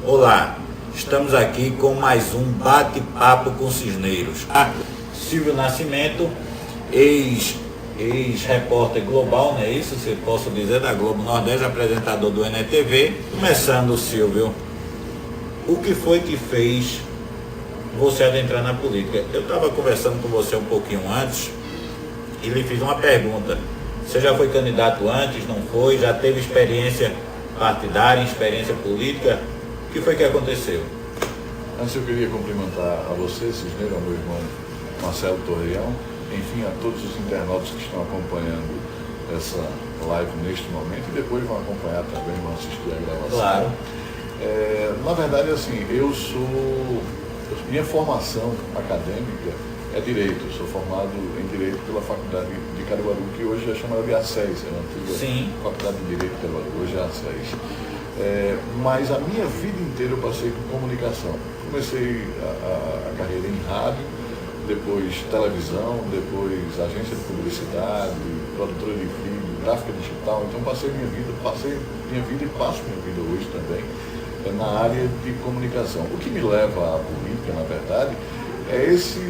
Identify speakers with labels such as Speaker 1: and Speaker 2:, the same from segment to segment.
Speaker 1: Olá, estamos aqui com mais um bate-papo com Cisneiros. Silvio Nascimento, ex-repórter global, não é isso? Se posso dizer, da Globo Nordeste, apresentador do NTV. Começando, Silvio, o que foi que fez você adentrar na política? Eu estava conversando com você um pouquinho antes e lhe fiz uma pergunta. Você já foi candidato antes, não foi? Já teve experiência partidária, experiência política? O que foi que aconteceu?
Speaker 2: Antes eu queria cumprimentar a você, Cisneiro, ao meu irmão Marcelo Torreão, enfim, a todos os internautas que estão acompanhando essa live neste momento e depois vão acompanhar também, vão assistir a gravação.
Speaker 1: Claro.
Speaker 2: Na verdade, assim, minha formação acadêmica é Direito. Eu sou formado em Direito pela Faculdade de Caruaru, que hoje é chamada de A6, é a antiga Faculdade de Direito de Caruaru, hoje é A6. Mas a minha vida inteira eu passei com comunicação. Comecei a carreira em rádio, depois televisão, depois agência de publicidade, produtora de vídeo, gráfica digital. Então passei minha vida e passo minha vida hoje também na área de comunicação. O que me leva à política, na verdade, é esse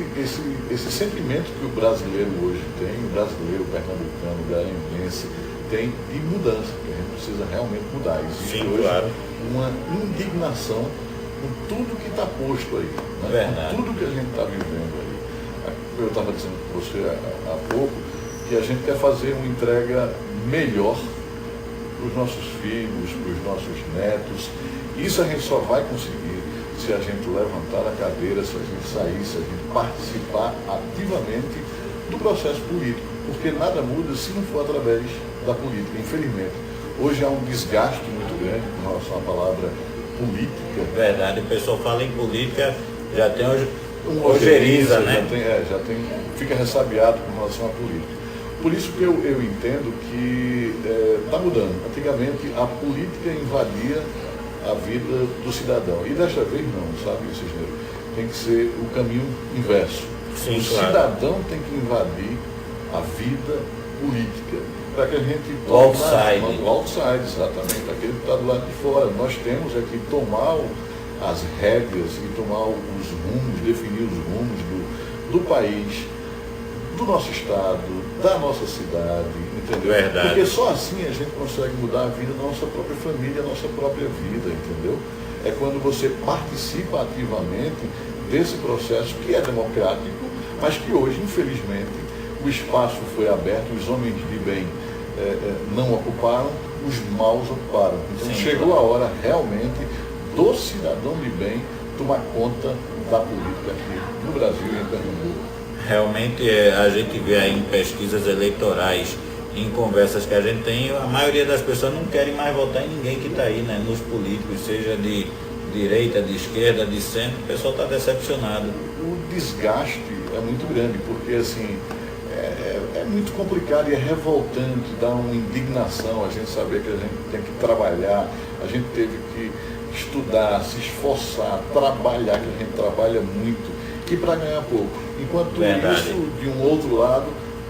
Speaker 2: sentimento que o brasileiro hoje tem, o brasileiro pernambucano, o garanhuense, tem de mudança, que a gente precisa realmente mudar. Existe hoje uma indignação com tudo que está posto aí, né? Com tudo que a gente está vivendo aí. Eu estava dizendo para você há pouco que a gente quer fazer uma entrega melhor para os nossos filhos, para os nossos netos. Isso a gente só vai conseguir se a gente levantar a cadeira, se a gente sair, se a gente participar ativamente do processo político, porque nada muda se não for através da política, infelizmente. Hoje há um desgaste muito grande com relação à palavra política.
Speaker 1: Verdade, o pessoal fala em política, já tem ojeriza, né?
Speaker 2: Fica ressabiado com relação à política. Por isso que eu entendo que está mudando. Antigamente a política invadia a vida do cidadão. E desta vez não, sabe, Cisneiro? Tem que ser o caminho inverso.
Speaker 1: Sim,
Speaker 2: o cidadão tem que invadir a vida política. Para que a gente
Speaker 1: o
Speaker 2: outside, exatamente, aquele que está do lado de fora. Nós temos que tomar as rédeas e tomar os rumos, definir os rumos do país, do nosso estado, da nossa cidade, entendeu?
Speaker 1: Verdade.
Speaker 2: Porque só assim a gente consegue mudar a vida da nossa própria família, a nossa própria vida, entendeu? É quando você participa ativamente desse processo que é democrático, mas que hoje, infelizmente, o espaço foi aberto, os homens de bem não ocuparam, os maus ocuparam. Então chegou a hora realmente do cidadão de bem tomar conta da política aqui no Brasil e em Pernambuco.
Speaker 1: Realmente a gente vê aí em pesquisas eleitorais, em conversas que a gente tem, a maioria das pessoas não querem mais votar em ninguém que está aí, né? Nos políticos, seja de direita, de esquerda, de centro, o pessoal está decepcionado.
Speaker 2: O desgaste é muito grande, porque assim, é muito complicado e é revoltante, dá uma indignação a gente saber que a gente tem que trabalhar, a gente teve que estudar, se esforçar, trabalhar, que a gente trabalha muito, e para ganhar pouco. Enquanto isso, de um outro lado,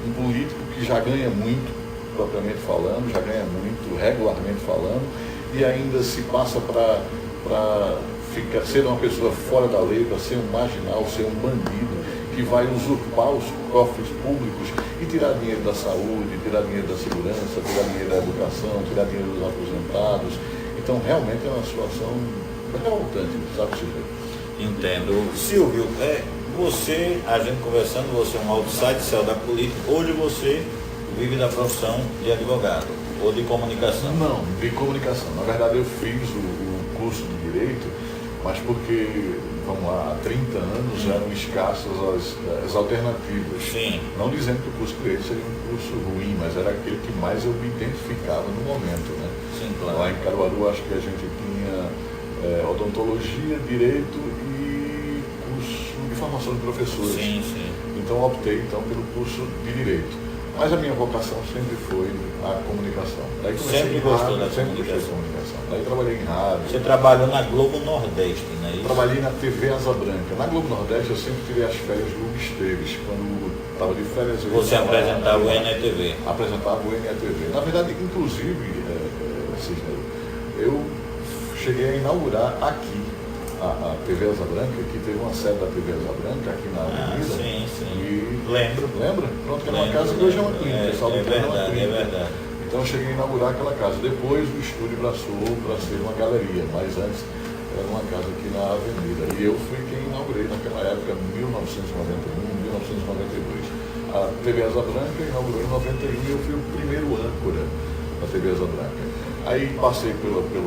Speaker 2: um político que já ganha muito, propriamente falando, já ganha muito, regularmente falando, e ainda se passa para ser uma pessoa fora da lei, para ser um marginal, ser um bandido, que vai usurpar os cofres públicos e tirar dinheiro da saúde, tirar dinheiro da segurança, tirar dinheiro da educação, tirar dinheiro dos aposentados. Então, realmente é uma situação revoltante, sabe, Silvio?
Speaker 1: Entendo. Silvio, a gente conversando, você é um outside céu da política, hoje você vive da profissão de advogado ou de comunicação?
Speaker 2: Não, de comunicação. Na verdade, eu fiz o curso de Direito, mas porque, vamos lá, há 30 anos eram escassas as alternativas.
Speaker 1: Sim.
Speaker 2: Não dizendo que o curso de Direito seria um curso ruim, mas era aquele que mais eu me identificava no momento, né?
Speaker 1: Sim, claro.
Speaker 2: Lá em Caruaru, acho que a gente tinha odontologia, Direito e curso de formação de professores.
Speaker 1: Sim, sim.
Speaker 2: Então optei pelo curso de Direito. Mas a minha vocação sempre foi a comunicação. Daí
Speaker 1: sempre gostou da comunicação.
Speaker 2: Daí trabalhei em rádio.
Speaker 1: Você trabalhou na Globo Nordeste, não é isso?
Speaker 2: Trabalhei na TV Asa Branca. Na Globo Nordeste eu sempre tirei as férias do Hugo Esteves. Quando estava de férias eu
Speaker 1: Você apresentava o NTV?
Speaker 2: Apresentava o NTV. Na verdade, inclusive, Cisneiro, eu cheguei a inaugurar aqui a TV Asa Branca, que teve uma sede da TV Asa Branca aqui na Avenida.
Speaker 1: Sim.
Speaker 2: E
Speaker 1: Lembro.
Speaker 2: Lembra? Pronto, que era uma casa que hoje é uma clínica.
Speaker 1: É verdade.
Speaker 2: Então eu cheguei a inaugurar aquela casa. Depois o estúdio abraçou para ser uma galeria, mas antes era uma casa aqui na Avenida. E eu fui quem inaugurei naquela época, 1991, 1992. A TV Asa Branca inaugurou em 91 e eu fui o primeiro âncora da TV Asa Branca. Aí passei por âncora,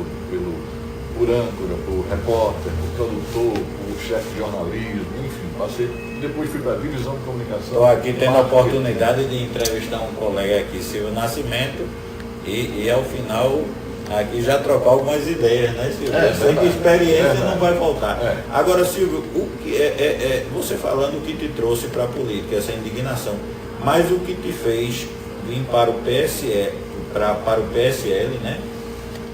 Speaker 2: por repórter, por produtor, por chefe de jornalismo, enfim, passei. Depois fui para a divisão de comunicação.
Speaker 1: Estou aqui tendo a oportunidade de entrevistar um colega aqui, Silvio Nascimento, e ao final aqui já trocar algumas ideias, né, Silvio? Eu sei que experiência não vai faltar. Agora, Silvio, o que você falando o que te trouxe para a política, essa indignação, mas o que te fez vir para o PSL, para o PSL, né?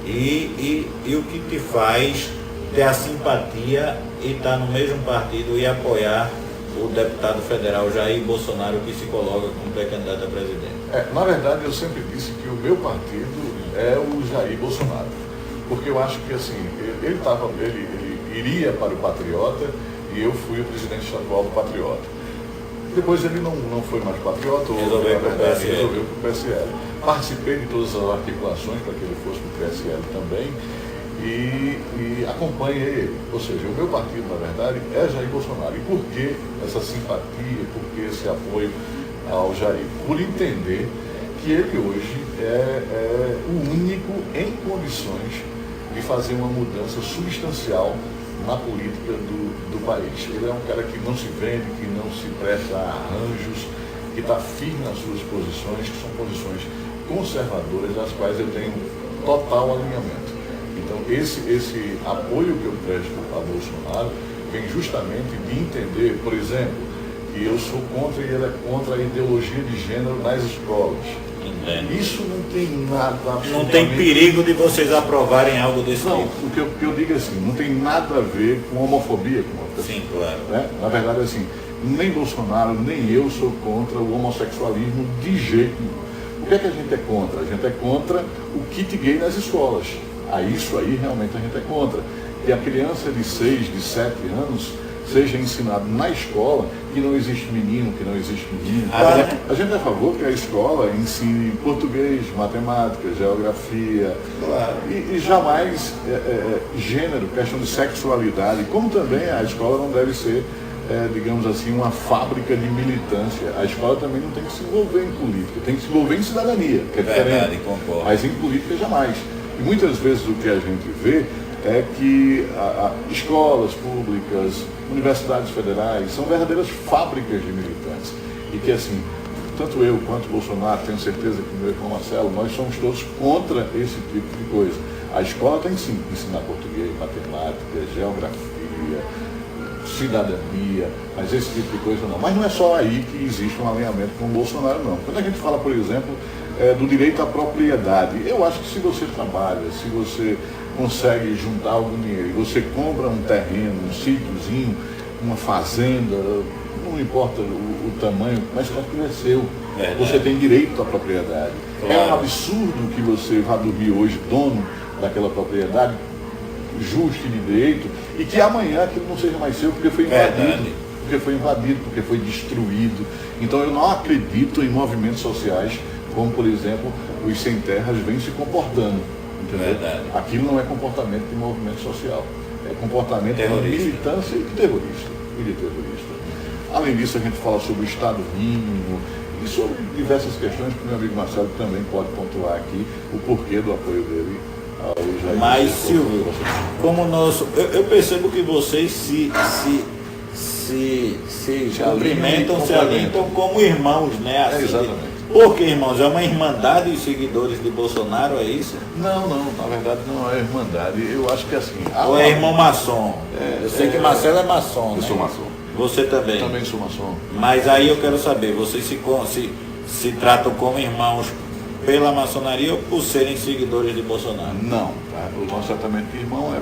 Speaker 1: E o que te faz ter a simpatia e estar no mesmo partido e apoiar o deputado federal Jair Bolsonaro, que se coloca como pré-candidato a presidente?
Speaker 2: Na verdade, eu sempre disse que o meu partido é o Jair Bolsonaro, porque eu acho que assim, ele iria para o Patriota e eu fui o presidente estadual do Patriota. Depois ele não foi mais patriota,
Speaker 1: resolveu para
Speaker 2: o PSL. Participei de todas as articulações para que ele fosse para o PSL também e acompanhei ele. Ou seja, o meu partido, na verdade, é Jair Bolsonaro. E por que essa simpatia, por que esse apoio ao Jair? Por entender que ele hoje é o único em condições de fazer uma mudança substancial na política do país. Ele é um cara que não se vende, que não se presta a arranjos, que está firme nas suas posições, que são posições conservadoras, das quais eu tenho total alinhamento. Então, esse apoio que eu presto a Bolsonaro vem justamente de entender, por exemplo, que eu sou contra e ele é contra a ideologia de gênero nas escolas. Isso não tem nada absolutamente...
Speaker 1: Não tem perigo de vocês aprovarem algo desse tipo?
Speaker 2: Não, o que eu digo é assim, não tem nada a ver com homofobia.
Speaker 1: Sim, claro.
Speaker 2: Né? Na verdade, assim, nem Bolsonaro, nem eu sou contra o homossexualismo de jeito nenhum. O que é que a gente é contra? A gente é contra o kit gay nas escolas. Isso aí realmente a gente é contra. Que a criança de 6, de 7 anos seja ensinado na escola que não existe menino, que não existe menino. A gente é a favor que a escola ensine português, matemática, geografia, e jamais gênero, questão de sexualidade, como também a escola não deve ser, digamos assim, uma fábrica de militância. A escola também não tem que se envolver em política, tem que se envolver em cidadania, que é diferente,
Speaker 1: concordo.
Speaker 2: Mas em política jamais. E muitas vezes o que a gente vê é que escolas públicas, universidades federais, são verdadeiras fábricas de militantes. E que, assim, tanto eu quanto Bolsonaro, tenho certeza que o meu irmão Marcelo, nós somos todos contra esse tipo de coisa. A escola tem sim que ensinar português, matemática, geografia, cidadania, mas esse tipo de coisa não. Mas não é só aí que existe um alinhamento com o Bolsonaro, não. Quando a gente fala, por exemplo, do direito à propriedade, eu acho que se você trabalha, se você consegue juntar algum dinheiro, você compra um terreno, um sítiozinho, uma fazenda, não importa o tamanho, mas pode crescer. Você tem direito à propriedade. Claro. É um absurdo que você vá dormir hoje dono daquela propriedade, justo e de direito, e que amanhã aquilo não seja mais seu porque foi invadido, porque foi destruído. Então eu não acredito em movimentos sociais como, por exemplo, os sem terras vêm se comportando. Aquilo não é comportamento de movimento social, é comportamento de militância e de terrorista. Além disso, a gente fala sobre o Estado mínimo e sobre diversas questões que o meu amigo Marcelo também pode pontuar aqui o porquê do apoio dele ao Jair.
Speaker 1: Mas, Silvio, como nosso, eu percebo que vocês se cumprimentam, se alimentam como irmãos, né? Assim,
Speaker 2: exatamente.
Speaker 1: Porque, irmãos, é uma irmandade de seguidores de Bolsonaro, é isso?
Speaker 2: Não, na verdade não é irmandade. Eu acho que assim...
Speaker 1: Ou é irmão maçom? Eu sei que Marcelo é maçom,
Speaker 2: Eu sou maçom.
Speaker 1: Você também?
Speaker 2: Eu também sou maçom.
Speaker 1: Mas aí eu quero saber, vocês se tratam como irmãos pela maçonaria ou por serem seguidores de Bolsonaro?
Speaker 2: Não, tá? O nosso tratamento de irmão é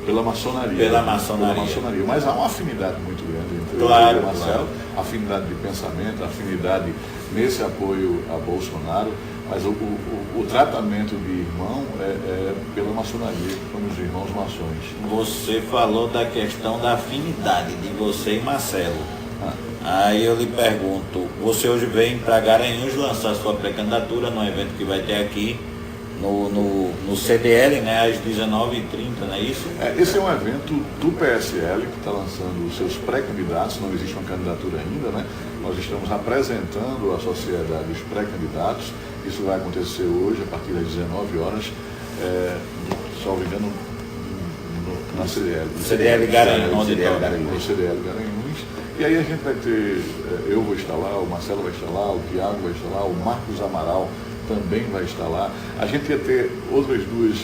Speaker 2: pela maçonaria.
Speaker 1: Pela maçonaria.
Speaker 2: Mas há uma afinidade muito grande entre
Speaker 1: claro,
Speaker 2: eu e o Marcelo, afinidade de pensamento, afinidade nesse apoio a Bolsonaro, mas o o tratamento de irmão é pela maçonaria, como os irmãos maçons.
Speaker 1: Você falou da questão da afinidade de você e Marcelo. Aí eu lhe pergunto, você hoje vem para Garanhuns lançar sua pré-candidatura no evento que vai ter aqui no CDL, né, às 19h30, não é isso?
Speaker 2: Esse é um evento do PSL que está lançando os seus pré-candidatos, não existe uma candidatura ainda, né? Nós estamos apresentando à sociedade os pré-candidatos, isso vai acontecer hoje a partir das 19 horas, salvo engano, na CDL.
Speaker 1: CDL Garanhuns.
Speaker 2: No CDL Garanhuns. E aí a gente vai ter, eu vou estar lá, o Marcelo vai estar lá, o Tiago vai estar lá, o Marcos Amaral também vai estar lá. A gente ia ter outras duas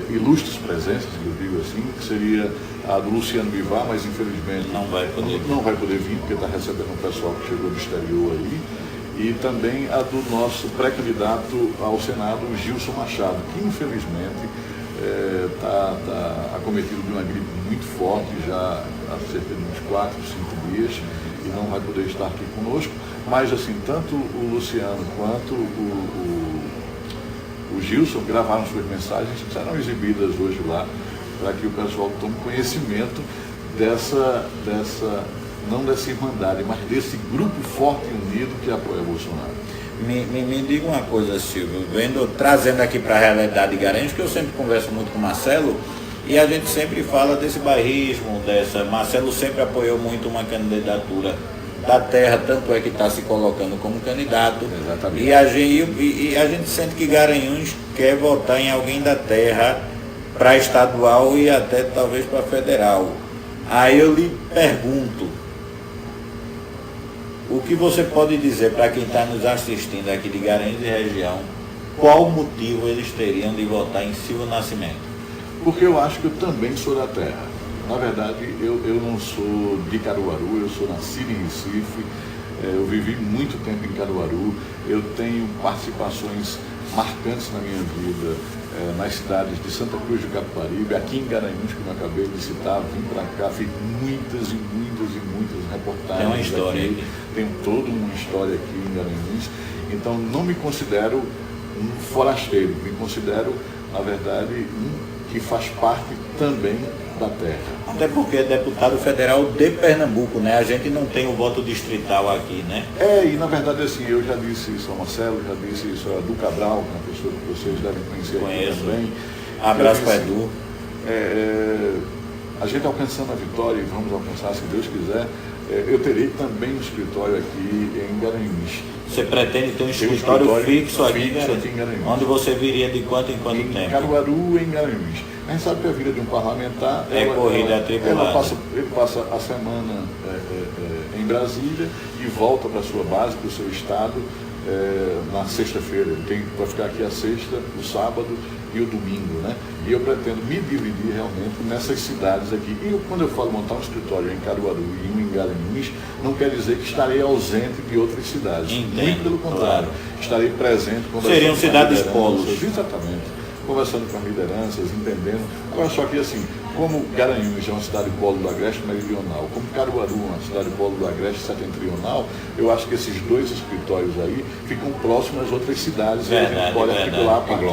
Speaker 2: ilustres presenças, eu digo assim, que seria a do Luciano Bivar, mas infelizmente
Speaker 1: não vai
Speaker 2: poder vir, porque está recebendo um pessoal que chegou do exterior aí. E também a do nosso pré-candidato ao Senado, o Gilson Machado, que infelizmente está acometido de uma gripe muito forte já há cerca de uns 4, 5 dias e não vai poder estar aqui conosco. Mas assim, tanto o Luciano quanto o Gilson gravaram suas mensagens que serão exibidas hoje lá, para que o pessoal tome conhecimento não dessa irmandade, mas desse grupo forte e unido que apoia Bolsonaro.
Speaker 1: Me diga uma coisa, Silvio, trazendo aqui para a realidade de Garanhuns, que eu sempre converso muito com o Marcelo, e a gente sempre fala desse bairrismo, Marcelo sempre apoiou muito uma candidatura da terra, tanto é que está se colocando como candidato.
Speaker 2: Exatamente.
Speaker 1: E a gente sente que Garanhuns quer votar em alguém da terra para estadual e até talvez para federal. Aí eu lhe pergunto, o que você pode dizer para quem está nos assistindo aqui de Garanhuns e região, qual motivo eles teriam de votar em Silvio Nascimento?
Speaker 2: Porque eu acho que eu também sou da terra. Na verdade, eu não sou de Caruaru, eu sou nascido em Recife, eu vivi muito tempo em Caruaru, eu tenho participações marcantes na minha vida nas cidades de Santa Cruz do Capibaribe, aqui em Garanhuns, como eu acabei de citar, vim para cá, fiz muitas reportagens.
Speaker 1: Tem uma história aqui.
Speaker 2: Tenho toda uma história aqui em Garanhuns, então não me considero um forasteiro, me considero, na verdade, um que faz parte também da terra.
Speaker 1: Até porque é deputado federal de Pernambuco, né? A gente não tem o voto distrital aqui, né?
Speaker 2: E na verdade assim, eu já disse isso ao Marcelo, já disse isso a Edu Cabral, uma pessoa que vocês devem conhecer aqui também.
Speaker 1: Abraço para Edu.
Speaker 2: A gente alcançando a vitória, e vamos alcançar se Deus quiser, eu terei também um escritório aqui em Garanhuns.
Speaker 1: Você pretende ter um escritório fixo aqui em
Speaker 2: Garanhuns?
Speaker 1: Onde você viria de quanto em quanto tempo?
Speaker 2: Em Caruaru, em Garanhuns. A gente sabe que a vida de um parlamentar
Speaker 1: corrida atribulada.
Speaker 2: Ele passa a semana em Brasília e volta para a sua base, para o seu estado, na sexta-feira. Ele vai ficar aqui a sexta, o sábado e o domingo, né? E eu pretendo me dividir realmente nessas cidades aqui. E quando eu falo montar um escritório em Caruaru e um em Garanhuns, não quer dizer que estarei ausente de outras cidades.
Speaker 1: Entendo,
Speaker 2: muito pelo contrário. Claro. Estarei presente.
Speaker 1: Seriam cidades polos.
Speaker 2: Exatamente. Conversando com as lideranças, entendendo. Agora, só que assim, como Garanhuns é uma cidade polo do Agreste Meridional, como Caruaru é uma cidade polo do Agreste Setentrional, eu acho que esses dois escritórios aí ficam próximos às outras cidades.
Speaker 1: Verdade,
Speaker 2: e a gente pode articular a partir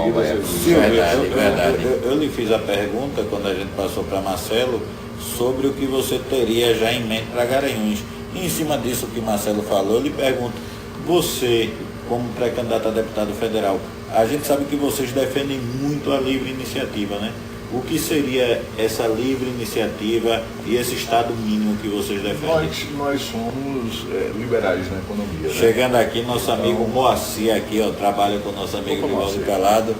Speaker 1: Eu lhe fiz a pergunta, quando a gente passou para Marcelo, sobre o que você teria já em mente para Garanhuns. E em cima disso que Marcelo falou, eu lhe pergunto, você, como pré-candidato a deputado federal, a gente sabe que vocês defendem muito a livre iniciativa, né? O que seria essa livre iniciativa e esse Estado mínimo que vocês defendem?
Speaker 2: Nós somos liberais na economia.
Speaker 1: Chegando aqui, nosso amigo Moacir aqui, trabalha com o nosso amigo Rivaldo Calado,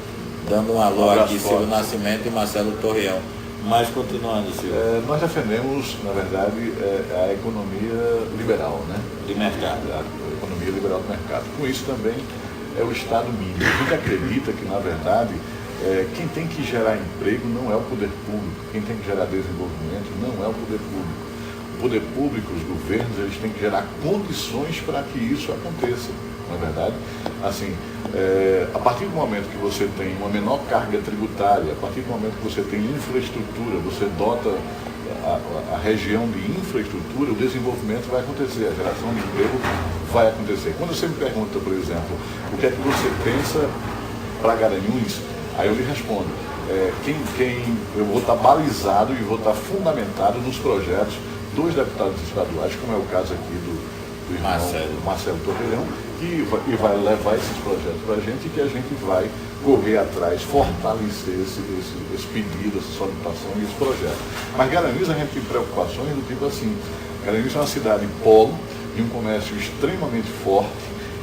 Speaker 1: dando um alô aqui, Silvio Nascimento e Marcelo Torreão. Mas continuando, Silvio.
Speaker 2: Nós defendemos, na verdade, a economia liberal, né?
Speaker 1: De mercado.
Speaker 2: A economia liberal do mercado. Com isso também é o Estado mínimo. A gente acredita que, na verdade, quem tem que gerar emprego não é o poder público, quem tem que gerar desenvolvimento não é o poder público. O poder público, os governos, eles têm que gerar condições para que isso aconteça, não é verdade? Assim, a partir do momento que você tem uma menor carga tributária, a partir do momento que você tem infraestrutura, você dota a região de infraestrutura, o desenvolvimento vai acontecer, a geração de emprego vai acontecer. Quando você me pergunta, por exemplo, o que é que você pensa para Garanhuns, aí eu lhe respondo. Eu vou estar balizado e vou estar fundamentado nos projetos dos deputados estaduais, como é o caso aqui do irmão Marcelo Torreão, que vai levar esses projetos para a gente e que a gente vai correr atrás, fortalecer esse pedido, essa solicitação e esse projeto. Mas Garanhuns a gente tem preocupações do tipo assim, Garanhuns é uma cidade polo, de um comércio extremamente forte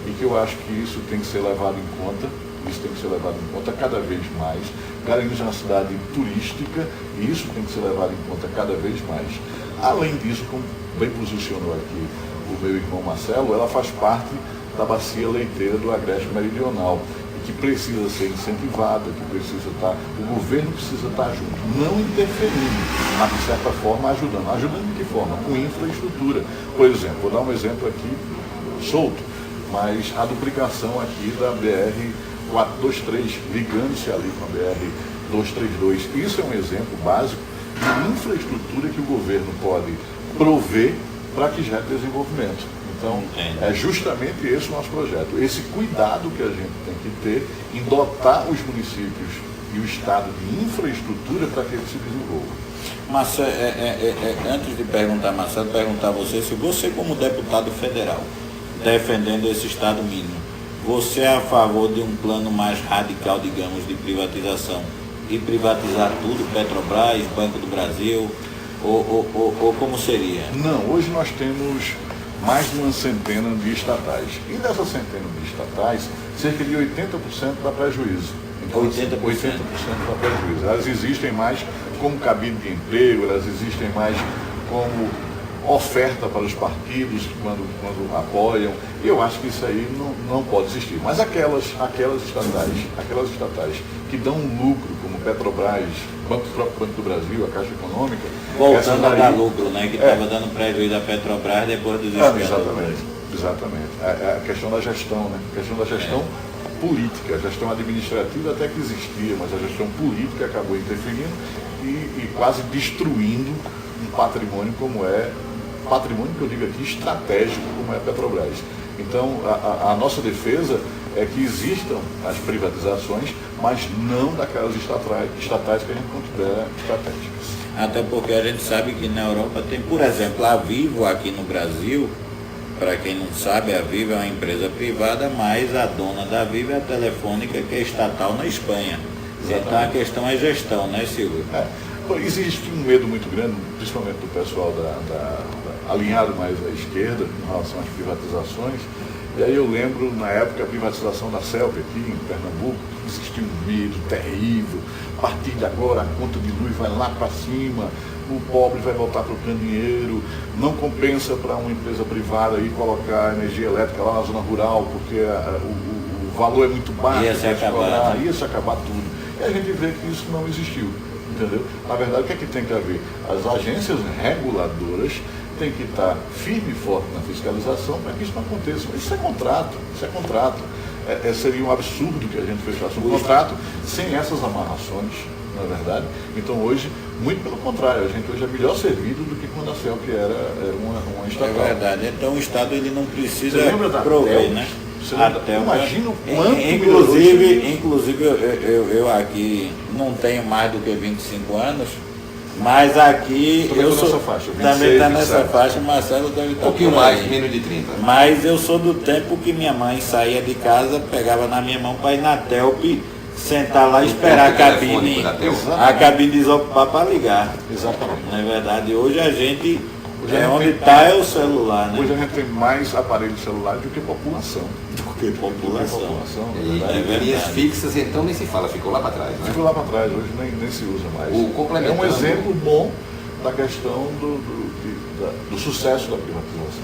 Speaker 2: e que eu acho que isso tem que ser levado em conta cada vez mais. Garanhuns é uma cidade turística e isso tem que ser levado em conta cada vez mais. Além disso, como bem posicionou aqui o meu irmão Marcelo, ela faz parte da bacia leiteira do Agreste Meridional, que precisa ser incentivada, o governo precisa estar junto, não interferindo, mas de certa forma ajudando. Ajudando de que forma? Com infraestrutura. Por exemplo, vou dar um exemplo aqui solto, mas a duplicação aqui da BR-423, ligando-se ali com a BR-232. Isso é um exemplo básico de infraestrutura que o governo pode prover para que gere desenvolvimento. Então, é justamente esse o nosso projeto, esse cuidado que a gente tem que ter em dotar os municípios e o Estado de infraestrutura para que eles se desenvolvam.
Speaker 1: Marcelo, antes de perguntar, Marcelo, perguntar a você, se você como deputado federal, defendendo esse Estado mínimo, você é a favor de um plano mais radical, digamos, de privatização, e privatizar tudo, Petrobras, Banco do Brasil, ou como seria?
Speaker 2: Não, hoje nós temos mais de uma centena de estatais. E dessa centena de estatais, cerca de 80% dá prejuízo. Então, 80% dá prejuízo. Elas existem mais como cabide de emprego, elas existem mais como oferta para os partidos quando apoiam. E eu acho que isso aí não pode existir. Mas aquelas estatais que dão um lucro, como Petrobras, próprio Banco do Brasil, a Caixa Econômica.
Speaker 1: Voltando a dar lucro, né? Que estava dando prejuízo à Petrobras depois dos escândalos.
Speaker 2: Exatamente. A questão da gestão, né? A questão da gestão política, a gestão administrativa até que existia, mas a gestão política acabou interferindo e quase destruindo um patrimônio patrimônio que eu digo aqui estratégico como é a Petrobras. Então, a nossa defesa é que existam as privatizações, mas não daquelas estatais que a gente considera estratégicas.
Speaker 1: Até porque a gente sabe que na Europa tem, por exemplo, a Vivo aqui no Brasil. Para quem não sabe, a Vivo é uma empresa privada, mas a dona da Vivo é a Telefônica, que é estatal na Espanha. Exatamente. Então a questão é gestão, né, Silvio?
Speaker 2: Existe um medo muito grande, principalmente do pessoal alinhado mais à esquerda, em relação às privatizações. E aí eu lembro, na época, a privatização da CELP aqui em Pernambuco, existia um medo terrível. A partir de agora, a conta de luz vai lá para cima, o pobre vai voltar trocando dinheiro, não compensa para uma empresa privada ir colocar energia elétrica lá na zona rural, porque o valor é muito baixo, ia se acabar tudo. E a gente vê que isso não existiu, entendeu? Na verdade, o que é que tem que haver? As agências reguladoras têm que estar firme e forte na fiscalização para que isso não aconteça. Isso é contrato. Seria um absurdo que a gente fechasse um contrato sem essas amarrações, não é verdade? Então hoje, muito pelo contrário, a gente hoje é melhor servido do que quando a CELP era uma estatal.
Speaker 1: É verdade, então o Estado ele não precisa prover, né?
Speaker 2: Imagina o quanto
Speaker 1: inclusive eu aqui não tenho mais do que 25 anos, mas aqui eu sou nessa faixa, 26, também está nessa faixa, Marcelo deve estar
Speaker 3: um pouquinho mais, menos de 30.
Speaker 1: Mas eu sou do tempo que minha mãe saía de casa, pegava na minha mão para ir na Telp, sentar lá e esperar a cabine desocupar para ligar.
Speaker 2: Exatamente.
Speaker 1: Não é verdade? Hoje a gente onde está é o celular, né?
Speaker 2: Hoje a gente tem mais aparelhos celulares do que população.
Speaker 3: E linhas fixas, então nem se fala, ficou lá para trás. Né?
Speaker 2: Ficou lá para trás, hoje nem se usa mais. É um exemplo bom da questão do sucesso da privatização.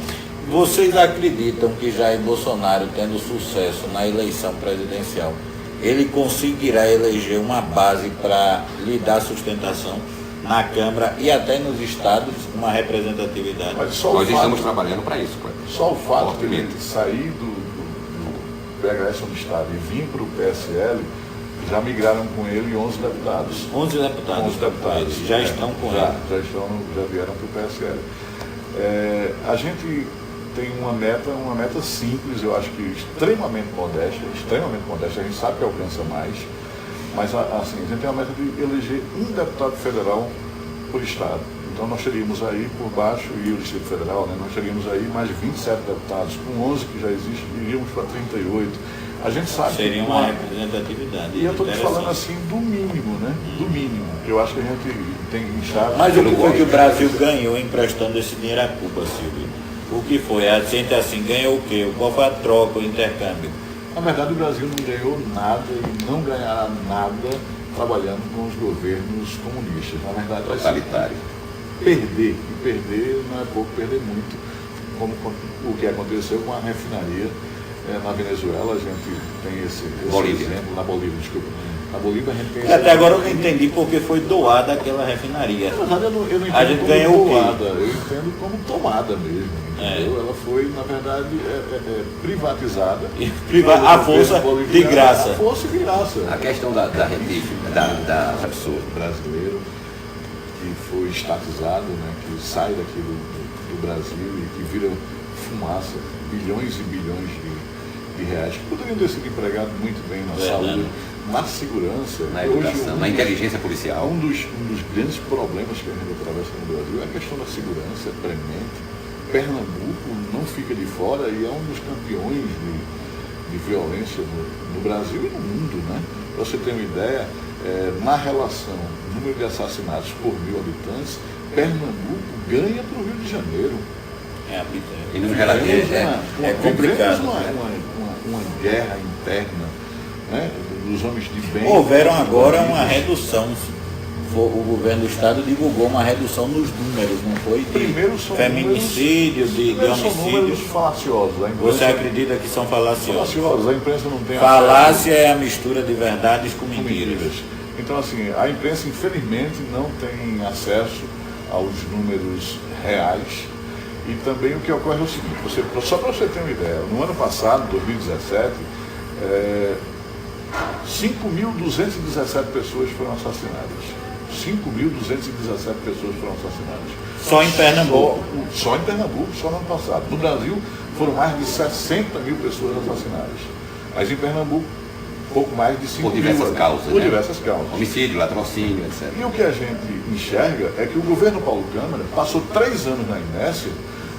Speaker 1: Vocês acreditam que Jair Bolsonaro, tendo sucesso na eleição presidencial, ele conseguirá eleger uma base para lhe dar sustentação na Câmara e até nos estados, uma representatividade?
Speaker 3: Nós estamos trabalhando para isso.
Speaker 2: Só o fato de ele sair do PHS do Estado e vir para o PSL, já migraram com ele 11 deputados.
Speaker 1: 11 deputados. Eles já estão com ele.
Speaker 2: Já vieram para o PSL. A gente tem uma meta simples, eu acho que extremamente modesta, a gente sabe que alcança mais, mas assim, a gente tem a meta de eleger um deputado federal por estado. Então nós teríamos aí por baixo, e o Distrito Federal, né, nós teríamos aí mais de 27 deputados, com 11 que já existem, iríamos para 38. A gente sabe
Speaker 1: seria
Speaker 2: que
Speaker 1: uma representatividade.
Speaker 2: E eu estou te falando assim do mínimo, né? Do mínimo. Eu acho que a gente tem inchado.
Speaker 1: Mas o que foi que o Brasil ganhou emprestando esse dinheiro a Cuba, Silvio? O que foi? A gente assim, ganhou o quê? Qual foi a troca, o intercâmbio?
Speaker 2: Na verdade, o Brasil não ganhou nada e não ganhará nada trabalhando com os governos comunistas. Na verdade,
Speaker 3: Totalitário.
Speaker 2: Perder. E perder não é pouco, perder muito. Como o que aconteceu com a refinaria na Venezuela, a gente tem esse exemplo. Na Bolívia, desculpa. Na Bolívia a gente tem esse
Speaker 1: Até agora eu não entendi porque foi doada aquela refinaria.
Speaker 2: Na verdade, eu não entendo
Speaker 1: a gente
Speaker 2: como
Speaker 1: ganhou
Speaker 2: doada, eu entendo como tomada mesmo. Entendeu? Ela foi, na verdade, privatizada.
Speaker 1: A força de graça.
Speaker 2: A força de graça.
Speaker 3: A questão da
Speaker 2: pessoa brasileiro que foi estatizado, né, que sai daqui do Brasil e que vira fumaça, bilhões e bilhões de reais, que poderiam ter sido empregados muito bem na saúde, na segurança,
Speaker 3: na educação, na inteligência policial.
Speaker 2: Um dos grandes problemas que a gente atravessa no Brasil é a questão da segurança, é premente. Pernambuco não fica de fora e é um dos campeões de violência no Brasil e no mundo, né? Para você ter uma ideia, na relação número de assassinatos por 1.000 habitantes, Pernambuco ganha para o Rio de Janeiro.
Speaker 3: E no relativo
Speaker 1: é complicado.
Speaker 2: Uma guerra interna, né, dos homens de bem.
Speaker 1: Houveram agora uma redução. O governo do estado divulgou uma redução nos números, não foi? De feminicídio, de homicídio.
Speaker 2: São números falaciosos.
Speaker 1: Você acredita que são falaciosos?
Speaker 2: Falaciosos, a imprensa não tem
Speaker 1: Falácia é a mistura de verdades com mentiras.
Speaker 2: Então, assim, a imprensa, infelizmente, não tem acesso aos números reais. E também o que ocorre é o seguinte, só para você ter uma ideia, no ano passado, 2017, 5.217 pessoas foram assassinadas. 5.217 pessoas foram assassinadas.
Speaker 1: Só em Pernambuco?
Speaker 2: Só em Pernambuco, só no ano passado. No Brasil, foram mais de 60 mil pessoas assassinadas. Mas em Pernambuco, pouco mais de 5 mil.
Speaker 3: Por diversas causas.
Speaker 2: Por diversas causas.
Speaker 3: Homicídio, latrocínio, etc.
Speaker 2: E o que a gente enxerga é que o governo Paulo Câmara passou 3 anos na inércia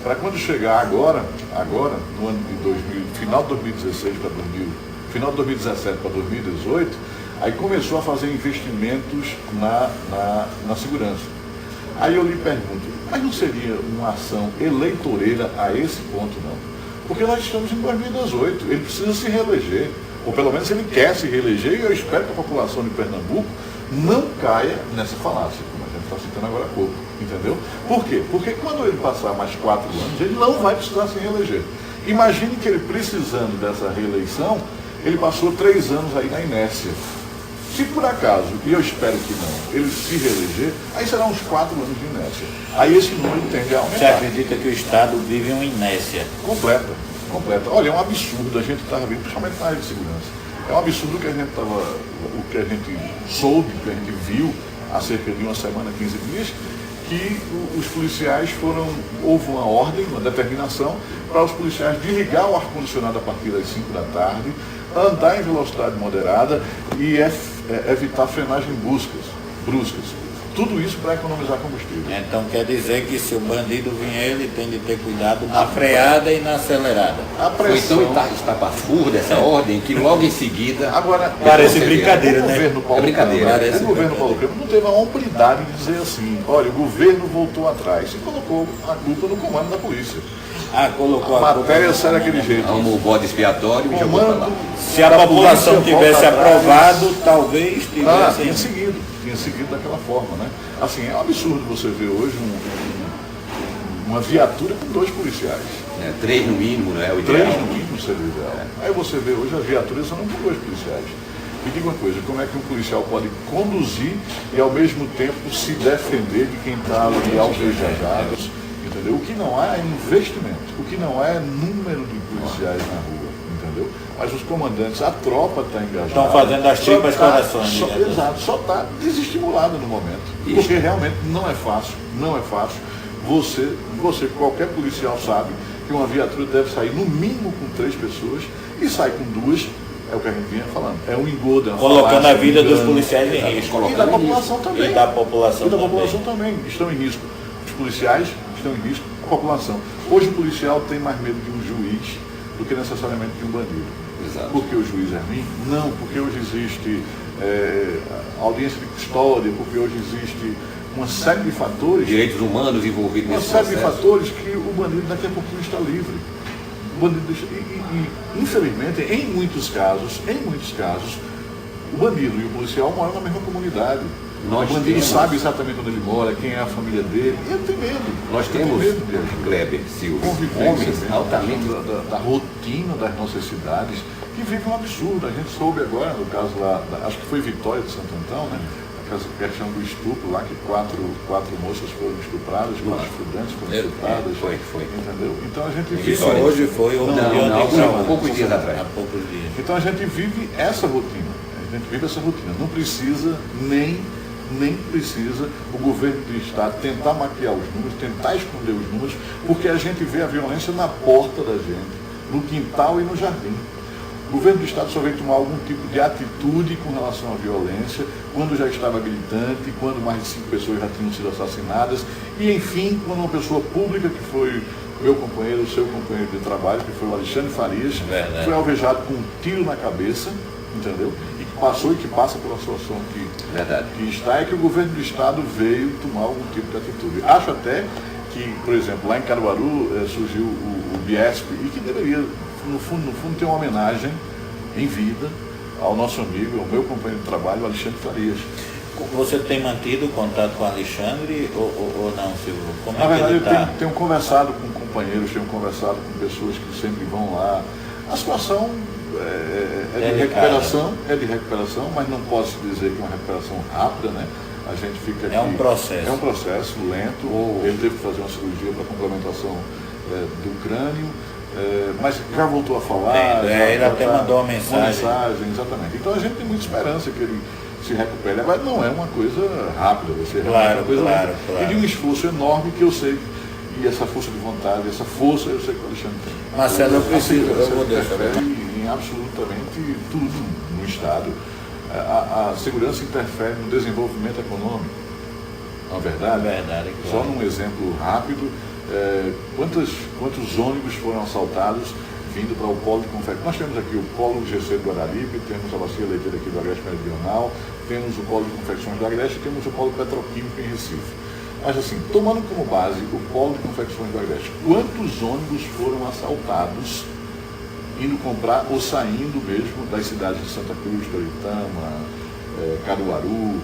Speaker 2: para quando chegar agora, no ano de final de 2016 para final de 2017 para 2018, aí começou a fazer investimentos na segurança. Aí eu lhe pergunto, mas não seria uma ação eleitoreira a esse ponto, não? Porque nós estamos em 2018, ele precisa se reeleger, ou pelo menos ele quer se reeleger, e eu espero que a população de Pernambuco não caia nessa falácia, como a gente está citando agora há pouco, entendeu? Por quê? Porque quando ele passar mais 4 anos, ele não vai precisar se reeleger. Imagine que ele precisando dessa reeleição, ele passou 3 anos aí na inércia. Se por acaso, e eu espero que não, ele se reeleger, aí será uns 4 anos de inércia. Aí esse número tende a aumentar.
Speaker 1: Você acredita que o Estado vive uma inércia?
Speaker 2: Completa. Olha, é um absurdo, a gente estava vendo, principalmente na área de segurança. É um absurdo o que a gente soube, o que a gente viu há cerca de uma semana, 15 dias, que os policiais houve uma ordem, uma determinação, para os policiais desligar o ar-condicionado a partir das 5 da tarde, andar em velocidade moderada e evitar frenagem bruscas. Tudo isso para economizar combustível.
Speaker 1: Então quer dizer que se o bandido vier, ele tem de ter cuidado na freada e na acelerada.
Speaker 2: A pressão...
Speaker 3: Ou então estapafúrdia essa ordem, que logo em seguida...
Speaker 2: Agora,
Speaker 1: parece brincadeira, né?
Speaker 2: O governo Paulo Câmara não teve a hombridade de dizer assim, olha, o governo voltou atrás e colocou a culpa no comando da polícia.
Speaker 1: Colocou
Speaker 2: a matéria sai daquele jeito.
Speaker 3: Como o bode expiatório e jogou para lá.
Speaker 1: Se a população tivesse aprovado, talvez tivesse...
Speaker 2: Tinha seguido daquela forma, né? Assim, é um absurdo você ver hoje uma viatura com 2 policiais.
Speaker 3: 3 no mínimo, não é o ideal.
Speaker 2: 3 no mínimo seria o ideal. Aí você vê hoje as viaturas são com 2 policiais. Me diga uma coisa, como é que um policial pode conduzir e ao mesmo tempo se defender de quem está ali alvejado? Entendeu? O que não há é investimento, o que não há é número de policiais na rua, entendeu? Mas os comandantes, a tropa está engajada.
Speaker 1: Estão fazendo as tripas corações.
Speaker 2: Exato, só está desestimulado no momento.
Speaker 3: Isso.
Speaker 2: Porque realmente não é fácil. Você, qualquer policial sabe que uma viatura deve sair no mínimo com 3 pessoas e sai com 2, é o que a gente vinha falando. É um engodo, é uma
Speaker 1: colocando
Speaker 2: falácia,
Speaker 1: a vida dos
Speaker 2: engano.
Speaker 1: policiais em risco.
Speaker 2: E da população também.
Speaker 1: E da população,
Speaker 2: também estão em risco. Os policiais estão em risco, a população. Hoje o policial tem mais medo de um juiz do que necessariamente de um bandido.
Speaker 3: Exato.
Speaker 2: Porque o juiz é ruim? Não, porque hoje existe audiência de custódia, porque hoje existe uma série de fatores.
Speaker 3: Direitos humanos envolvidos
Speaker 2: Uma
Speaker 3: nesse
Speaker 2: série de
Speaker 3: processo.
Speaker 2: fatores que o bandido daqui a pouco está livre. O bandido e, infelizmente, em muitos casos, o bandido e o policial moram na mesma comunidade.
Speaker 3: Nós
Speaker 2: o bandido
Speaker 3: temos-
Speaker 2: sabe exatamente onde ele mora, quem é a família dele, e ele tem medo.
Speaker 3: Nós
Speaker 2: Ele tem
Speaker 3: temos,
Speaker 2: medo de agir.
Speaker 3: Kleber Silva,
Speaker 2: Convivência
Speaker 3: homens
Speaker 2: mesmo,
Speaker 3: altamente...
Speaker 2: da rotina das nossas cidades, que vive um absurdo. A gente soube agora, no caso lá, acho que foi Vitória de Santo Antão, né? A questão do estupro lá, que quatro moças foram estupradas, 4 estudantes foram estupradas.
Speaker 3: Foi.
Speaker 2: Entendeu? Então a gente
Speaker 1: Isso
Speaker 2: vive.
Speaker 1: hoje foi o
Speaker 3: Há poucos dias atrás.
Speaker 1: Há poucos dias.
Speaker 2: Então a gente vive essa rotina. Não precisa nem precisa o governo do estado tentar maquiar os números, tentar esconder os números, porque a gente vê a violência na porta da gente, no quintal e no jardim. O governo do estado só veio tomar algum tipo de atitude com relação à violência, quando já estava gritante, quando mais de 5 pessoas já tinham sido assassinadas, e enfim, quando uma pessoa pública, que foi meu companheiro, o seu companheiro de trabalho, que foi o Alexandre Farias,
Speaker 1: Verdade.
Speaker 2: foi alvejado com um tiro na cabeça, entendeu? E que passou e que passa pela situação
Speaker 3: Verdade.
Speaker 2: que está, é que o governo do estado veio tomar algum tipo de atitude. Acho até que, por exemplo, lá em Caruaru surgiu o Biesp, e que deveria, no fundo, ter uma homenagem em vida ao nosso amigo, ao meu companheiro de trabalho, o Alexandre Farias.
Speaker 1: Você tem mantido contato com o Alexandre ou não, Silvio? Como
Speaker 2: Na
Speaker 1: é que
Speaker 2: verdade,
Speaker 1: ele
Speaker 2: eu
Speaker 1: está?
Speaker 2: tenho conversado com companheiros, tenho conversado com pessoas que sempre vão lá. A situação é de recuperação, mas não posso dizer que é uma recuperação rápida, né? A gente fica aqui.
Speaker 1: É um processo.
Speaker 2: É um processo lento. Ele teve que fazer uma cirurgia para complementação do crânio, mas já voltou a falar.
Speaker 1: Ele até mandou uma mensagem.
Speaker 2: Exatamente. Então a gente tem muita esperança que ele se recupere. Agora não é uma coisa rápida, você
Speaker 1: Claro,
Speaker 2: é uma coisa
Speaker 1: claro.
Speaker 2: E de um esforço enorme que eu sei, e essa força de vontade, essa força eu sei que o Alexandre tem.
Speaker 1: Marcelo, eu preciso,
Speaker 2: Você
Speaker 1: eu vou deixar.
Speaker 2: interfere em absolutamente tudo no Estado. A segurança interfere no desenvolvimento econômico, não é verdade?
Speaker 1: Verdade,
Speaker 2: Só
Speaker 1: claro.
Speaker 2: num exemplo rápido, quantos ônibus foram assaltados vindo para o polo de confecção? Nós temos aqui o polo GC do Araripe, temos a bacia leiteira aqui do Agreste Meridional, temos o polo de confecções do Agreste e temos o polo petroquímico em Recife. Mas assim, tomando como base o polo de confecções do Agreste, quantos ônibus foram assaltados indo comprar ou saindo mesmo das cidades de Santa Cruz, Toritama, Caruaru?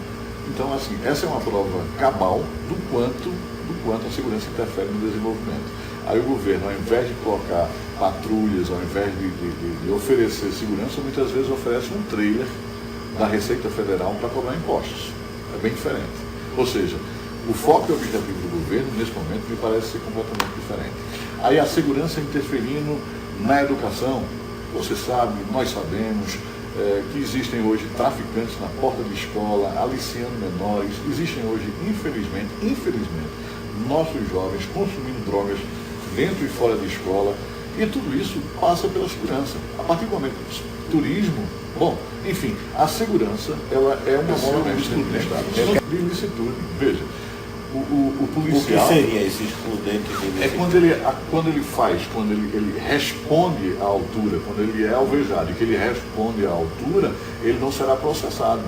Speaker 2: Então, assim, essa é uma prova cabal do quanto a segurança interfere no desenvolvimento. Aí o governo, ao invés de colocar patrulhas, ao invés de oferecer segurança, muitas vezes oferece um trailer da Receita Federal para cobrar impostos. É bem diferente. Ou seja, o foco e o objetivo do governo, nesse momento, me parece ser completamente diferente. Aí a segurança interferindo na educação, você sabe, nós sabemos que existem hoje traficantes na porta de escola, aliciando menores, existem hoje, infelizmente, nossos jovens consumindo drogas dentro e fora de escola, e tudo isso passa pela segurança. A partir do momento do turismo, bom, enfim, a segurança, ela é uma bola de estudo do Estado. De ilicitude. Veja, o policial...
Speaker 1: O que seria esse excludente?
Speaker 2: É quando ele responde à altura, quando ele é alvejado e que ele responde à altura, ele não será processado.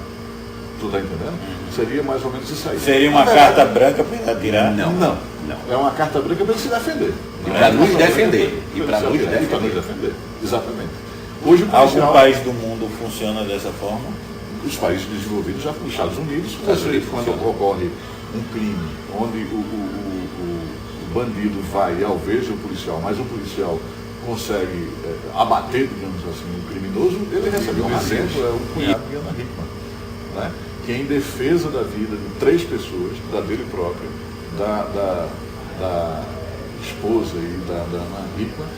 Speaker 2: Tu está entendendo? Seria mais ou menos isso aí.
Speaker 1: Seria uma carta branca para ele atirar?
Speaker 2: Não. É uma carta branca para ele se defender.
Speaker 3: E para nos defender.
Speaker 2: Exatamente. Hoje o
Speaker 1: Algum
Speaker 2: policial...
Speaker 1: país do mundo funciona dessa forma?
Speaker 2: Os países desenvolvidos, já nos Estados Unidos, quando ocorre um crime onde o bandido vai e alveja o policial, mas o policial consegue abater, digamos assim, o criminoso, ele recebe um exemplo, é o cunhado de Ana Hickman, né? Que em defesa da vida de 3 pessoas, da dele própria, da esposa e da Ana Hickman,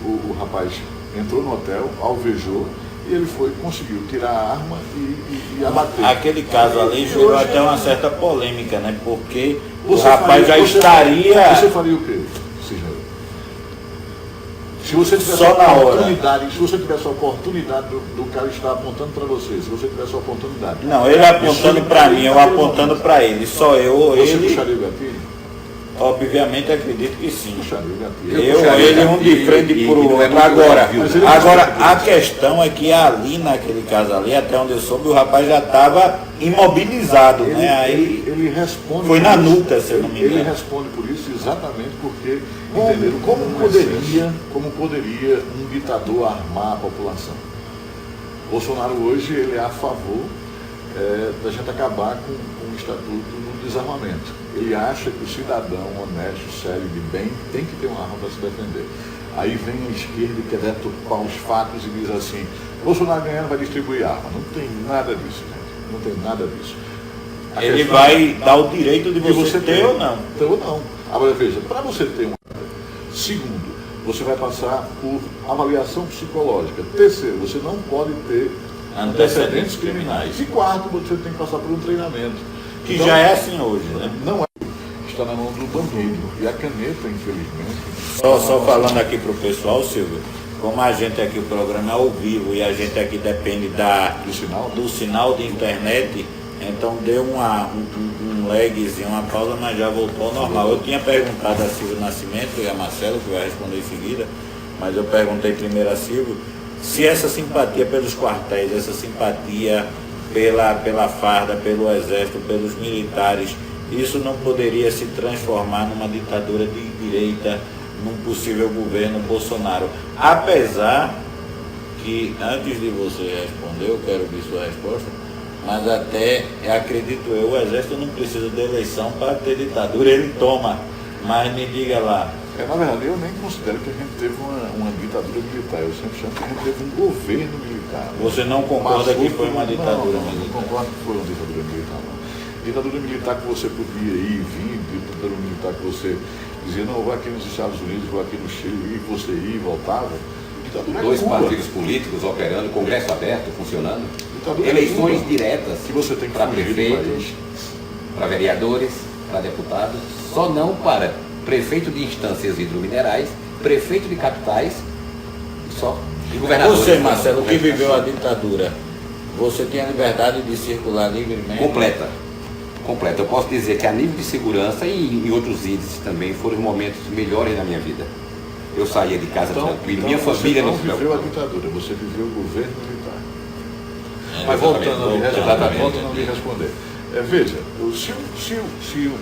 Speaker 2: o rapaz entrou no hotel, alvejou, e ele conseguiu tirar a arma e abater.
Speaker 1: Aquele caso ali gerou até uma certa polêmica, né? Porque o
Speaker 2: Você
Speaker 1: rapaz
Speaker 2: faria-
Speaker 1: já
Speaker 2: você-
Speaker 1: estaria...
Speaker 2: Você faria o quê, Cisneiro? Se você tivesse
Speaker 1: Só na hora.
Speaker 2: se você tivesse a oportunidade do cara estar apontando para você, se você tivesse a oportunidade.
Speaker 1: Não, ele apontando para mim, eu apontando para ele. Só eu ou
Speaker 2: Você
Speaker 1: ele.
Speaker 2: puxaria o gatilho?
Speaker 1: Obviamente acredito que sim.
Speaker 2: Puxaria o gatilho.
Speaker 1: Eu ou ele, um de frente
Speaker 3: e
Speaker 1: por
Speaker 3: não é
Speaker 1: outro.
Speaker 3: muito
Speaker 1: Agora,
Speaker 3: óbvio,
Speaker 2: né?
Speaker 1: agora a questão é que ali naquele caso ali, até onde eu soube, o rapaz já estava imobilizado, né? Aí
Speaker 2: Ele responde.
Speaker 1: foi
Speaker 2: por
Speaker 1: na
Speaker 2: isso.
Speaker 1: nuca, se eu não me
Speaker 2: Ele
Speaker 1: engano.
Speaker 2: responde por isso exatamente porque entenderam como poderia um ditador armar a população. Bolsonaro hoje ele é a favor da gente acabar com o estatuto do desarmamento. Ele acha que o cidadão honesto, sério, de bem, tem que ter uma arma para se defender. Aí vem a esquerda e quer deturpar os fatos e diz assim, Bolsonaro ganhando vai distribuir arma. Não tem nada disso, gente. Não tem nada disso. A
Speaker 1: Ele
Speaker 2: questão
Speaker 1: vai dar o direito de
Speaker 2: de
Speaker 1: você ter ou não.
Speaker 2: ter ou não. Agora veja, para você ter uma. Segundo, você vai passar por avaliação psicológica. Terceiro, você não pode ter antecedentes criminais. E quarto, você tem que passar por um treinamento.
Speaker 1: Que
Speaker 2: Então,
Speaker 1: já é assim hoje, né?
Speaker 2: não é. Está na mão do bandido. E a caneta, infelizmente.
Speaker 1: Só falando aqui pro pessoal, Silvio, como a gente aqui, o programa é ao vivo e a gente aqui depende do sinal de internet, então deu um lagzinho, uma pausa, mas já voltou ao normal. Eu tinha perguntado a Silvio Nascimento e a Marcelo, que vai responder em seguida, mas eu perguntei primeiro a Silvio, se essa simpatia pelos quartéis, essa simpatia pela farda, pelo exército, pelos militares, isso não poderia se transformar numa ditadura de direita, num possível governo Bolsonaro. Apesar que, antes de você responder, eu quero ouvir sua resposta, mas até, acredito eu, o exército não precisa de eleição para ter ditadura, ele toma. Mas me diga lá.
Speaker 2: Na verdade, eu nem considero que a gente teve uma ditadura militar. Eu sempre chamo que a gente teve um governo militar.
Speaker 1: Você não concorda que foi uma ditadura
Speaker 2: militar? Não concordo que foi uma ditadura militar, não. Ditadura militar que você podia ir e vir, ditadura militar que você dizia, não, eu vou aqui nos Estados Unidos, vou aqui no Chile, e você ia e voltava. Ditadura
Speaker 3: Dois
Speaker 2: Cuba.
Speaker 3: partidos políticos operando, Congresso aberto, funcionando,
Speaker 2: Ditadura
Speaker 3: eleições
Speaker 2: Cuba.
Speaker 3: diretas
Speaker 2: Que você tem que
Speaker 3: para
Speaker 2: fugir do
Speaker 3: prefeitos,
Speaker 2: país.
Speaker 3: para vereadores, para deputados, só não para prefeito de instâncias hidrominerais, prefeito de capitais, só. E governadores.
Speaker 1: Você, Marcelo, que viveu a ditadura, você tem a liberdade de circular livremente?
Speaker 3: Completa. Eu posso dizer que a nível de segurança e em outros índices também foram os momentos melhores da minha vida. Eu saía de casa tranquilo, minha família
Speaker 2: você
Speaker 3: não se
Speaker 2: não viveu a
Speaker 3: preocupava.
Speaker 2: ditadura, você viveu o governo militar. Mas
Speaker 3: Exatamente,
Speaker 2: voltando a lhe
Speaker 3: exatamente.
Speaker 2: voltando a lhe responder. Veja, se um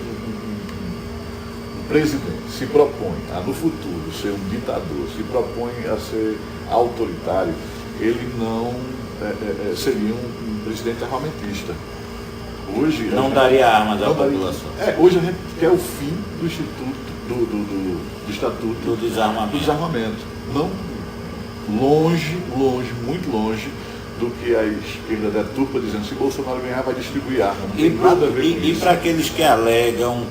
Speaker 2: presidente se propõe a, no futuro, ser um ditador, se propõe a ser autoritário, ele não seria um presidente armamentista. Hoje,
Speaker 1: Não daria armas à
Speaker 2: não daria-
Speaker 1: população.
Speaker 2: Hoje a gente quer o fim do Instituto, do Estatuto
Speaker 1: Do desarmamento.
Speaker 2: do desarmamento. Não longe, muito longe do que a esquerda deturpa, dizendo se Bolsonaro ganhar vai distribuir arma. Não tem nada a ver com
Speaker 1: E
Speaker 2: isso.
Speaker 1: para aqueles que alegam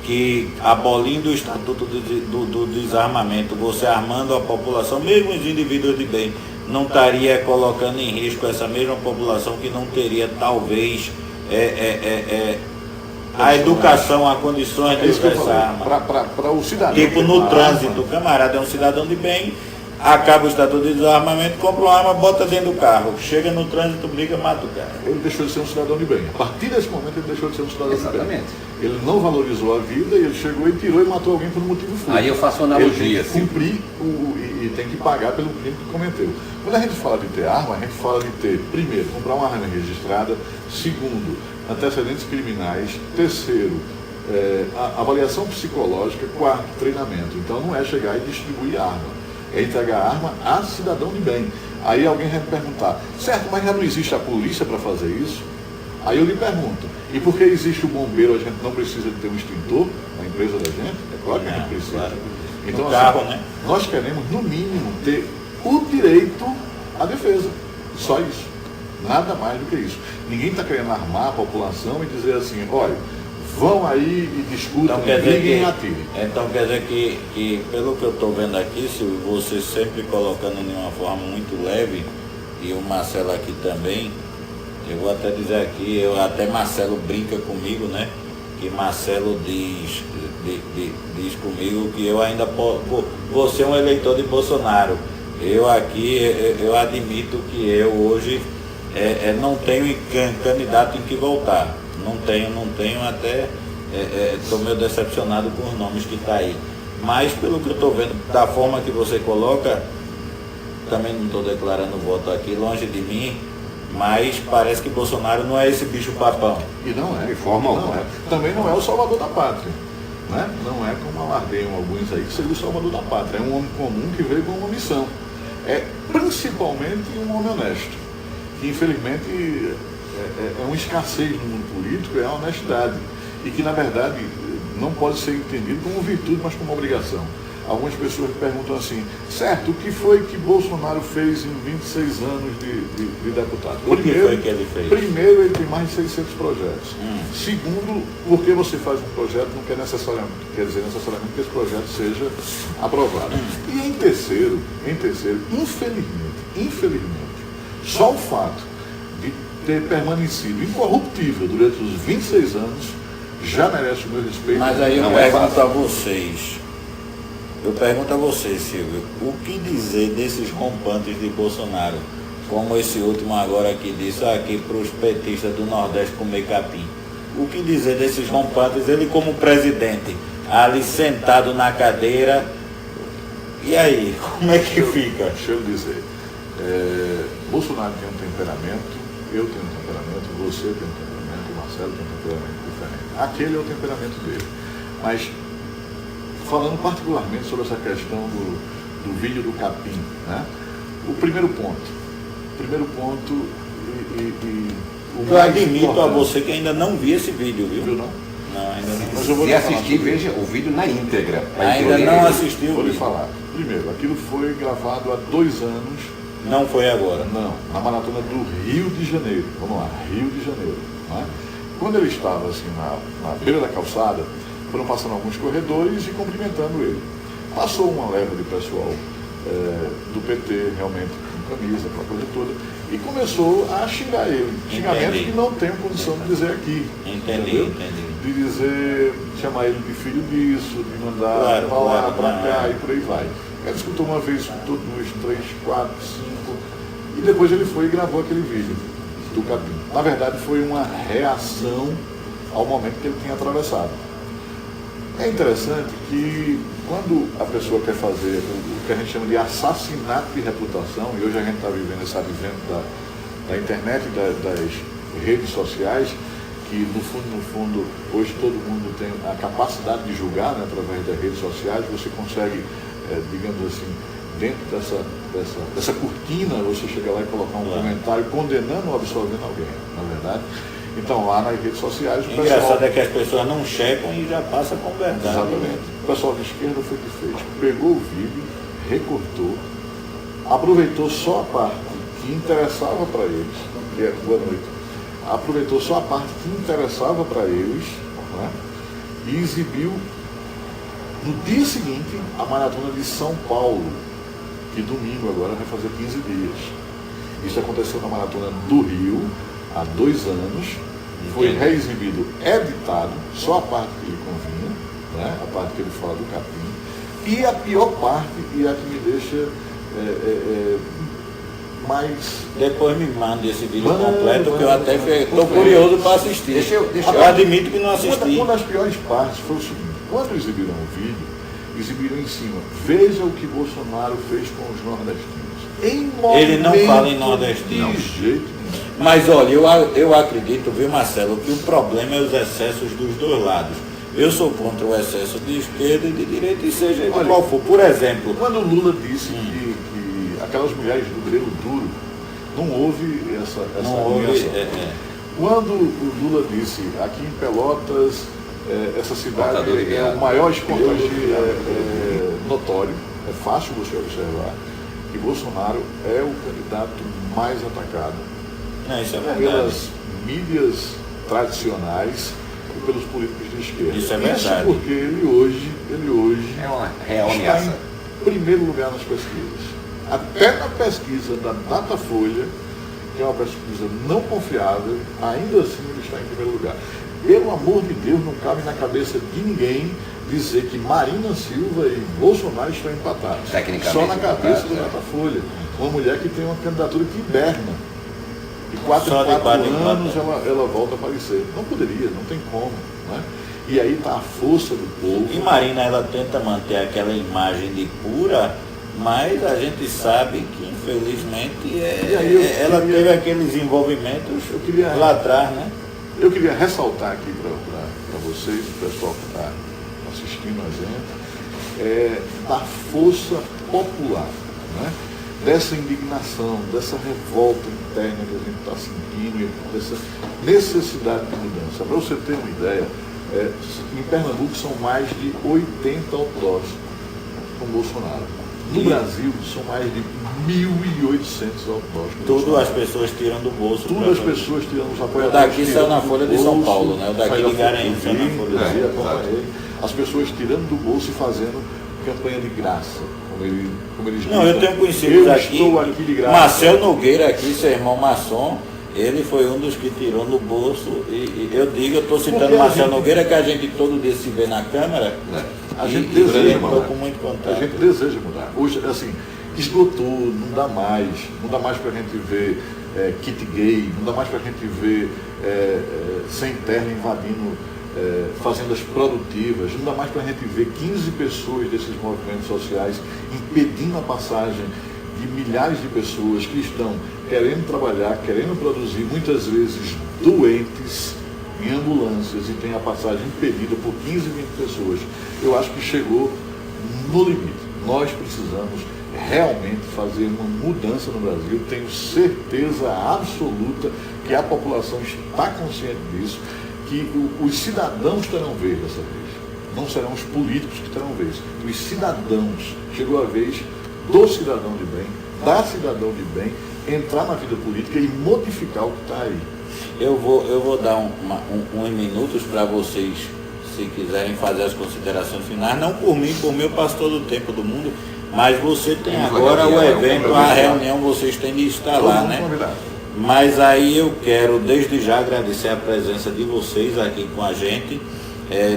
Speaker 1: que abolindo o Estatuto do Desarmamento, você armando a população, mesmo os indivíduos de bem, não estaria colocando em risco essa mesma população que não teria talvez a educação, a condições de
Speaker 2: É isso que eu
Speaker 1: usar essa
Speaker 2: falei.
Speaker 1: arma.
Speaker 2: Para o cidadão.
Speaker 1: Tipo
Speaker 2: ter
Speaker 1: no
Speaker 2: uma
Speaker 1: trânsito,
Speaker 2: arma,
Speaker 1: o camarada é um cidadão de bem, acaba o Estatuto de Desarmamento, compra uma arma, bota dentro do carro, chega no trânsito, briga, mata o cara.
Speaker 2: ele deixou de ser um cidadão de bem. A partir desse momento ele deixou de ser um cidadão de bem.
Speaker 3: Exatamente.
Speaker 2: Ele não valorizou a vida e ele chegou e tirou e matou alguém por um motivo fútil.
Speaker 3: Aí eu faço uma
Speaker 2: Ele
Speaker 3: analogia,
Speaker 2: tem que
Speaker 3: assim.
Speaker 2: cumprir e tem que pagar pelo crime que cometeu. Quando a gente fala de ter arma, a gente fala de ter, primeiro, comprar uma arma registrada, segundo, antecedentes criminais, terceiro, avaliação psicológica, quarto, treinamento. Então não é chegar e distribuir arma, é entregar a arma a cidadão de bem. Aí alguém vai me perguntar, certo, mas já não existe a polícia para fazer isso? Aí eu lhe pergunto, e por que existe o bombeiro, a gente não precisa de ter um extintor na empresa da gente? É claro que a gente precisa.
Speaker 1: Claro.
Speaker 2: Então,
Speaker 1: No carro,
Speaker 2: assim,
Speaker 1: né?
Speaker 2: nós queremos, no mínimo, ter o direito à defesa. Só isso. Nada mais do que isso. Ninguém está querendo armar a população e dizer assim, olha, vão aí e discutam, briguem e atirem.
Speaker 1: Então quer dizer que pelo que eu estou vendo aqui, Silvio, você sempre colocando de uma forma muito leve, e o Marcelo aqui também, eu vou até dizer aqui, até Marcelo brinca comigo, né? Que Marcelo diz, diz comigo que eu ainda vou ser um eleitor de Bolsonaro. Eu admito que eu hoje não tenho candidato em que votar. Não tenho até estou meio decepcionado com os nomes que está aí. Mas pelo que eu estou vendo, da forma que você coloca, também não estou declarando voto aqui, longe de mim, mas parece que Bolsonaro não é esse bicho papão.
Speaker 2: E não é.
Speaker 3: De forma
Speaker 2: não
Speaker 3: alguma.
Speaker 2: é. Também não é o salvador da pátria. Né? Não é como alardeiam alguns aí que seria o salvador da pátria. É um homem comum que veio com uma missão. É principalmente um homem honesto. Que infelizmente é uma escassez no mundo político, é a honestidade. E que na verdade não pode ser entendido como virtude, mas como obrigação. Algumas pessoas perguntam assim, certo, o que foi que Bolsonaro fez em 26 anos de deputado?
Speaker 1: O que foi que ele fez?
Speaker 2: Primeiro, ele tem mais de 600 projetos. Segundo, porque você faz um projeto não quer dizer necessariamente que esse projeto seja aprovado. E em terceiro, infelizmente, só o fato de ter permanecido incorruptível durante os 26 anos já merece o meu respeito.
Speaker 1: Mas aí eu pergunto a vocês, Silvio, o que dizer desses rompantes de Bolsonaro, como esse último agora que disse aqui para os petistas do Nordeste comer capim? O que dizer desses rompantes, ele como presidente, ali sentado na cadeira, e aí, como é que fica?
Speaker 2: Deixa eu dizer, Bolsonaro tem um temperamento, eu tenho um temperamento, você tem um temperamento, o Marcelo tem um temperamento diferente. Aquele é o temperamento dele. Mas falando particularmente sobre essa questão do vídeo do capim, né? O primeiro ponto,
Speaker 1: eu admito a você que ainda não vi esse vídeo, viu?
Speaker 2: Viu não?
Speaker 1: Não, ainda não.
Speaker 2: Mas eu vou
Speaker 3: Se assistir, veja o vídeo na íntegra.
Speaker 1: Ainda não assisti o
Speaker 2: Vou lhe
Speaker 1: vídeo.
Speaker 2: falar. Primeiro, aquilo foi gravado há 2 anos.
Speaker 1: Não foi agora.
Speaker 2: Não, na maratona do Rio de Janeiro. Vamos lá, Rio de Janeiro. Né? Quando ele estava assim na beira da calçada, foram passando alguns corredores e cumprimentando ele. Passou uma leva de pessoal do PT, realmente, com camisa, aquela coisa toda, e começou a xingar ele. Xingamentos que não tenho condição de dizer aqui.
Speaker 1: Entendi.
Speaker 2: De dizer, chamar ele de filho disso, de mandar pra lá, pra cá e por aí vai. Ele escutou uma vez, escutou 2, 3, 4, 5, e depois ele foi e gravou aquele vídeo do capim. Na verdade, foi uma reação ao momento que ele tinha atravessado. É interessante que quando a pessoa quer fazer o que a gente chama de assassinato de reputação, e hoje a gente está vivendo esse advento da internet e das redes sociais, que no fundo, hoje todo mundo tem a capacidade de julgar, né, através das redes sociais, você consegue, digamos assim, dentro dessa cortina, você chegar lá e colocar um comentário condenando ou absolvendo alguém, na verdade. Então, lá nas redes sociais, o pessoal...
Speaker 1: Engraçado é que as pessoas não checam e já passa com verdade.
Speaker 2: Exatamente. O pessoal de esquerda foi o que fez. Pegou o vídeo, recortou, aproveitou só a parte que interessava para eles, que é boa noite, aproveitou só a parte que interessava para eles, né, e exibiu no dia seguinte a maratona de São Paulo, que domingo agora vai fazer 15 dias. Isso aconteceu na maratona do Rio, há 2 anos, foi reexibido, editado, só a parte que lhe convinha, né, a parte que ele fala do capim, e a pior parte, e a que me deixa mais...
Speaker 1: Depois me manda esse vídeo completo, que eu até estou curioso para assistir. Eu admito que não assisti.
Speaker 2: Uma das piores partes foi o seguinte, quando exibiram o vídeo, exibiram em cima, veja o que Bolsonaro fez com os nordestinos.
Speaker 1: Ele não fala em nordestino.
Speaker 2: De jeito nenhum.
Speaker 1: Mas olha, eu acredito, viu, Marcelo, que o problema é os excessos dos dois lados. Eu sou contra o excesso de esquerda e de direita, e seja ele qual for. Por exemplo,
Speaker 2: quando o Lula disse que aquelas mulheres do grelo duro, não houve essa alinhação. Quando o Lula disse, aqui em Pelotas, essa cidade é o maior exportador notório, é fácil você observar que Bolsonaro é o candidato mais atacado
Speaker 1: isso é
Speaker 2: pelas mídias tradicionais e pelos políticos de esquerda.
Speaker 1: Isso é verdade.
Speaker 2: Porque ele hoje
Speaker 3: é uma real
Speaker 2: está
Speaker 3: ameaça.
Speaker 2: em primeiro lugar nas pesquisas. Até na pesquisa da Datafolha, que é uma pesquisa não confiável, ainda assim ele está em primeiro lugar. pelo amor de Deus, não cabe na cabeça de ninguém dizer que Marina Silva e Bolsonaro estão empatados. Só na cabeça do Datafolha. Uma mulher que tem uma candidatura que hiberna. E 4 em 4 anos ela volta a aparecer. Não poderia, não tem como. Né? E aí está a força do povo.
Speaker 1: E Marina, ela tenta manter aquela imagem de pura, mas a gente sabe que, infelizmente, ela teve aqueles envolvimentos lá atrás, né?
Speaker 2: Eu queria ressaltar aqui para vocês, o pessoal que está assistindo a gente, da força popular, né? Dessa indignação, dessa revolta interna que a gente está sentindo, dessa necessidade de mudança. Para você ter uma ideia, em Pernambuco são mais de 80 autódromos com Bolsonaro. No Brasil são mais de 1.800 autódromos.
Speaker 1: Tudo as pessoas tiram do bolso.
Speaker 2: Tudo as pessoas tiram os apoiadores.
Speaker 1: O daqui saiu na Folha de São Paulo, né? O daqui de Garanhuns saiu na Folha de São Paulo.
Speaker 2: As pessoas tirando do bolso e fazendo campanha de graça. Como eles
Speaker 1: não,
Speaker 2: dizem.
Speaker 1: Eu tenho conhecidos
Speaker 2: aqui de graça.
Speaker 1: Marcel Nogueira aqui, seu irmão maçom, ele foi um dos que tirou no bolso. E eu estou citando Marcel Nogueira, que a gente todo dia se vê na Câmara.
Speaker 2: A gente deseja mudar.
Speaker 1: Com muito contato.
Speaker 2: A gente deseja mudar. Hoje, assim, esgotou, não dá mais para a gente ver kit gay, não dá mais para a gente ver sem terra invadindo fazendas produtivas, não dá mais para a gente ver 15 pessoas desses movimentos sociais impedindo a passagem de milhares de pessoas que estão querendo trabalhar, querendo produzir, muitas vezes doentes, em ambulâncias, e tem a passagem impedida por 15, 20 pessoas. Eu acho que chegou no limite. Nós precisamos realmente fazer uma mudança no Brasil. Tenho certeza absoluta que a população está consciente disso, que os cidadãos terão vez dessa vez. Não serão os políticos que terão vez. Os cidadãos. Chegou a vez do cidadão de bem, da cidadão de bem, entrar na vida política e modificar o que está aí.
Speaker 1: Eu vou dar uns minutos para vocês, se quiserem fazer as considerações finais. Não por mim, eu passo todo o tempo do mundo, mas você tem agora o evento, a reunião, vocês têm de estar lá, né? Mas aí eu quero desde já agradecer a presença de vocês aqui com a gente,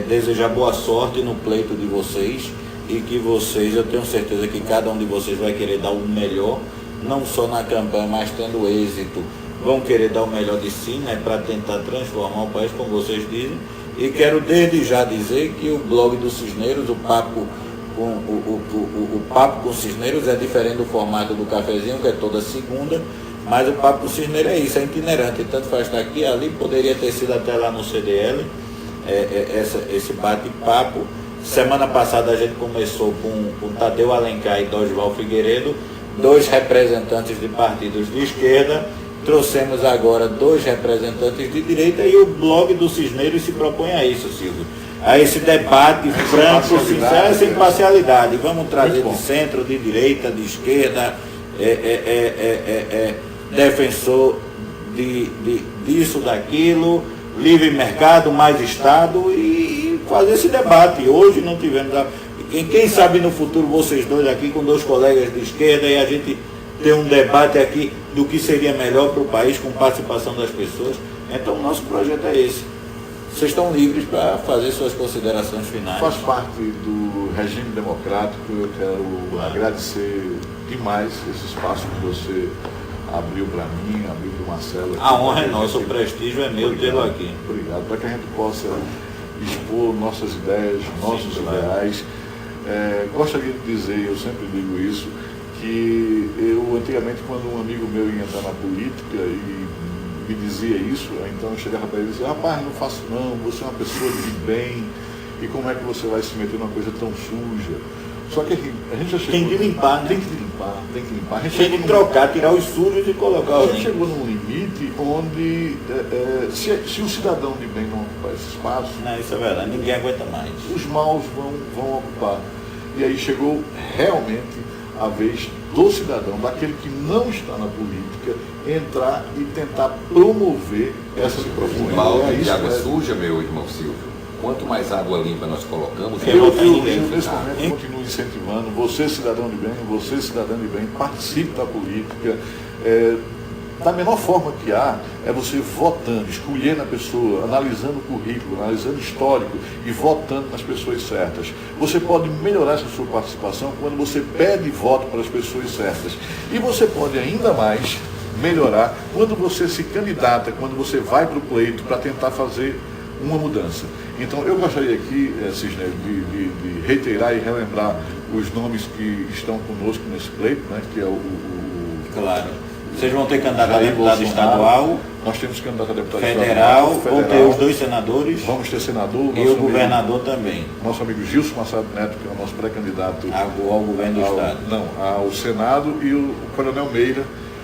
Speaker 1: desejar boa sorte no pleito de vocês e que vocês, eu tenho certeza que cada um de vocês vai querer dar o melhor, não só na campanha, mas tendo êxito, vão querer dar o melhor de si, né, para tentar transformar o país, como vocês dizem. E quero desde já dizer que o blog do Cisneiros, o Papo com Cisneiros é diferente do formato do cafezinho, que é toda segunda, mas o Papo com Cisneiros é isso, é itinerante, tanto faz estar aqui, ali, poderia ter sido até lá no CDL, esse bate-papo. Semana passada a gente começou com Tadeu Alencar e Dorival Figueiredo, 2 representantes de partidos de esquerda. Trouxemos agora 2 representantes de direita e o blog do Cisneiros se propõe a isso, Silvio. A esse debate franco, sincero, essa imparcialidade. Vamos trazer de centro, de direita, de esquerda, defensor disso, daquilo, livre mercado, mais Estado e fazer esse debate. Hoje não tivemos. Quem sabe no futuro vocês dois aqui com 2 colegas de esquerda e a gente ter um debate aqui do que seria melhor para o país com participação das pessoas. Então o nosso projeto é esse. Vocês estão livres para fazer suas considerações finais.
Speaker 2: Faz parte do regime democrático. Eu quero agradecer demais esse espaço que você abriu para mim, abriu para o Marcelo.
Speaker 1: A honra é nossa, o prestígio é meu tê-lo aqui.
Speaker 2: Obrigado. Para que a gente possa expor nossas ideias, nossos ideais. Gostaria de dizer, eu sempre digo isso, que eu antigamente, quando um amigo meu ia entrar na política e me dizia isso, então eu chegava para ele e dizia: rapaz, não faço não, você é uma pessoa de bem, e como é que você vai se meter numa coisa tão suja? Só que a gente já chegou...
Speaker 1: Tem que limpar, né?
Speaker 2: Tem que limpar. A gente
Speaker 1: tem que trocar, tirar os sujos e colocar
Speaker 2: os... A gente chegou num limite onde, se o cidadão de bem não ocupar esse espaço...
Speaker 1: Não, isso é verdade, ninguém aguenta mais.
Speaker 2: Os maus vão ocupar. E aí chegou realmente a vez do cidadão, daquele que não está na política, entrar e tentar promover essa proposição.
Speaker 3: O balde de água suja, meu irmão Silvio, quanto mais água limpa nós colocamos,
Speaker 2: eu nesse momento continuo incentivando você, cidadão de bem, participe da política, Da menor forma que há, é você votando, escolhendo a pessoa, analisando o currículo, analisando o histórico e votando nas pessoas certas. Você pode melhorar essa sua participação quando você pede voto para as pessoas certas. E você pode ainda mais melhorar quando você se candidata, quando você vai para o pleito para tentar fazer uma mudança. Então eu gostaria aqui, Cisne, de reiterar e relembrar os nomes que estão conosco nesse pleito, né, que é o
Speaker 1: Claro. Vocês vão ter candidato a
Speaker 2: Jair
Speaker 1: deputado
Speaker 2: Bolsonaro.
Speaker 1: estadual,
Speaker 2: Nós temos candidato a deputado
Speaker 1: federal,
Speaker 2: estadual,
Speaker 1: vão ter os 2 senadores
Speaker 2: vamos ter senador,
Speaker 1: e
Speaker 2: nosso
Speaker 1: o
Speaker 2: amigo-
Speaker 1: governador também,
Speaker 2: nosso amigo Gilson Massado Neto, que é o nosso pré-candidato
Speaker 1: ao governo do Estado.
Speaker 2: ao Senado, e o Coronel Meira,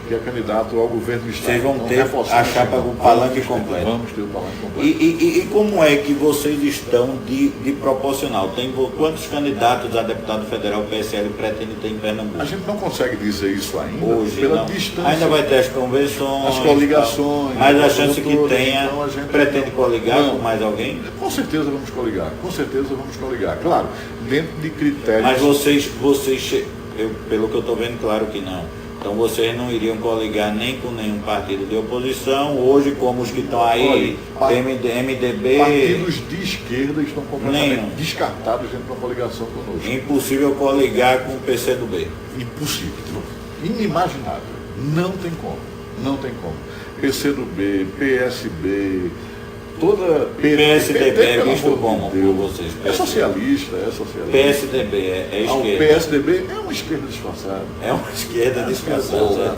Speaker 2: que é candidato ao governo do Estado.
Speaker 1: Vocês vão
Speaker 2: Então,
Speaker 1: ter
Speaker 2: reforçando
Speaker 1: a chapa
Speaker 2: assim,
Speaker 1: com o palanque
Speaker 2: vamos ter-
Speaker 1: completo.
Speaker 2: Vamos ter o palanque completo.
Speaker 1: E como é que vocês estão de proporcional? Quantos candidatos a deputado federal o PSL pretende ter em Pernambuco?
Speaker 2: A gente não consegue dizer isso ainda,
Speaker 1: Hoje
Speaker 2: pela
Speaker 1: não.
Speaker 2: distância.
Speaker 1: Ainda vai ter as convenções,
Speaker 2: As coligações,
Speaker 1: mas a
Speaker 2: as
Speaker 1: chance que
Speaker 2: doutoras,
Speaker 1: tenha,
Speaker 2: então a gente
Speaker 1: pretende
Speaker 2: não-
Speaker 1: coligar
Speaker 2: não.
Speaker 1: com mais alguém?
Speaker 2: Com certeza vamos coligar, com certeza vamos coligar. Claro, dentro de critérios.
Speaker 1: Mas pelo que eu estou vendo, claro que não. Então vocês não iriam coligar nem com nenhum partido de oposição, hoje como os que estão aí,
Speaker 2: Olha,
Speaker 1: MDB,
Speaker 2: partidos de esquerda estão completamente
Speaker 1: Nenhum.
Speaker 2: descartados dentro da coligação conosco.
Speaker 1: impossível coligar com o PCdoB.
Speaker 2: Impossível, inimaginável. Não tem como, não tem como. PCdoB, PSB, toda
Speaker 1: PSDB é
Speaker 2: pelo
Speaker 1: visto
Speaker 2: amor de
Speaker 1: como
Speaker 2: Deus.
Speaker 1: por vocês?
Speaker 2: É socialista, é socialista.
Speaker 1: PSDB é
Speaker 2: Ah, o
Speaker 1: esquerda.
Speaker 2: PSDB é uma esquerda disfarçada.
Speaker 1: É uma esquerda disfarçada.